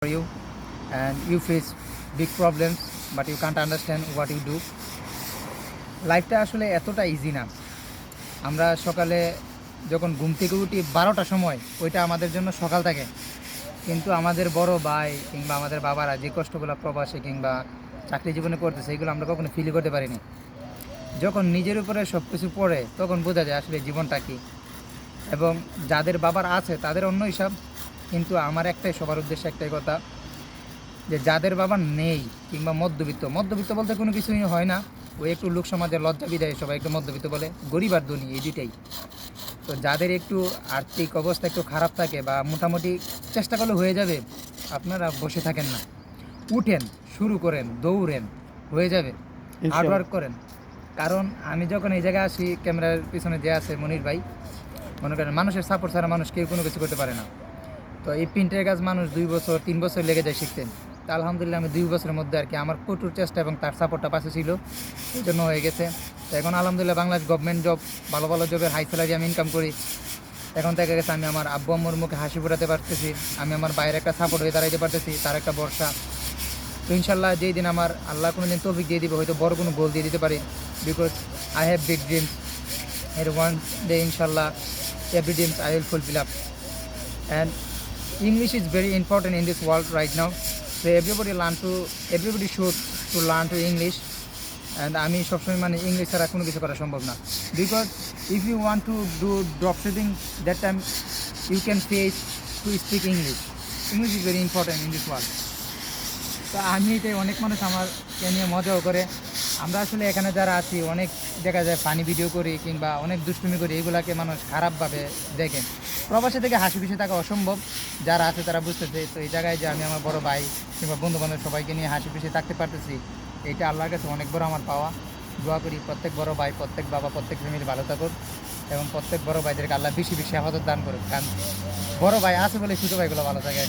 for you and you face big problems but you can't understand what you do. লাইফটা আসলে এতটা easy না। আমরা সকালে যখন ঘুম থেকে উঠি 12টার সময়, ওইটা আমাদের জন্য সকাল থাকে, কিন্তু আমাদের বড় ভাই কিংবা আমাদের বাবারা যে কষ্টগুলো প্রবাসে কিংবা চাকরি জীবনে করতেছে, এগুলো আমরা কখনো ফিল করতে পারিনি। যখন নিজের উপরে সব কিছু পড়ে তখন বোঝা যায় আসলে জীবনটা কী। এবং যাদের বাবার আছে তাদের অন্য হিসাব, কিন্তু আমার সবার উদ্দেশ্যে একটাই কথা, যে যাদের বাবা নেই কিংবা মধ্যবিত্ত বলতে কোনো কিছুই হয় না, ওই একটু লোক সমাজের লজ্জা বিদায় সবাই একটু মধ্যবিত্ত বলে, গরিব আর ধনী এই দুইটাই। তো যাদের একটু আর্থিক অবস্থা একটু খারাপ থাকে বা মোটামুটি চেষ্টা করলে হয়ে যাবে, আপনারা বসে থাকেন না, উঠেন, শুরু করেন, দৌড়েন, হয়ে যাবে, হার্ডওয়ার্ক করেন। কারণ আমি যখন এই জায়গায় আসি, ক্যামেরার পিছনে যে আছে মনির ভাই, মনে করেন মানুষের সাপোর্ট ছাড়া মানুষ কেউ কোনো কিছু করতে পারে না। তো এই প্রিন্টের কাজ মানুষ 2 বছর 3 বছর লেগে যায় শিখতেন। তা আলহামদুলিল্লাহ আমি 2 বছরের মধ্যে আর কি আমার কঠোর চেষ্টা এবং তার সাপোর্টটা পাশে ছিল, এই জন্য হয়ে গেছে। তো এখন আলহামদুলিল্লাহ বাংলাদেশ গভর্নমেন্ট জব, ভালো ভালো জবের হাই স্যালারি আমি ইনকাম করি। এখন দেখা গেছে আমি আমার আব্বু আম্মুর মুখে হাসি ফোটাতে পারতেছি, আমি আমার বাইরে একটা সাপোর্ট হয়ে দাঁড়াইতে পারতেছি, তার একটা ভরসা। তো ইনশাল্লাহ যেই দিন আমার আল্লাহ কোনো দিন তৌফিক দিয়ে দিবে, হয়তো বড় কোনো গোল দিয়ে দিতে পারি, because I have big dreams. এর ওয়ান ডে ইনশাল্লাহ every dreams I will fulfill up. And English is very important in this world right now. So everybody should to learn to English. And আমি সবসময় মানে English ছাড়া কোনো কিছু করা সম্ভব না, because if you want to do drop shipping, that time you can face to speak English. English is very important in this world. তো আমি এটাই, অনেক মানুষ আমাকে নিয়ে মজাও করে। আমরা আসলে এখানে যারা আছি অনেক দেখা যায় ফানি ভিডিও করি কিংবা অনেক দুষ্টুমি করি, এগুলাকে মানুষ খারাপভাবে দেখেন। প্রবাসে থেকে হাসি খুশি থাকা অসম্ভব, যারা আছে তারা বুঝতেছে। তো এই জায়গায় যে আমি আমার বড় ভাই কিংবা বন্ধুবান্ধব সবাইকে নিয়ে হাসি খুশি থাকতে পারতেছি, এইটা আল্লাহর কাছে অনেক বড় আমার পাওয়া। দোয়া করি প্রত্যেক বড় ভাই, প্রত্যেক বাবা, প্রত্যেক ফ্যামিলি ভালো থাকুক এবং প্রত্যেক বড় ভাইদেরকে আল্লাহ বেশি বেশি হেফাজত দান করুক। কারণ বড় ভাই আছে বলে ছোটো ভাইগুলো ভালো থাকে।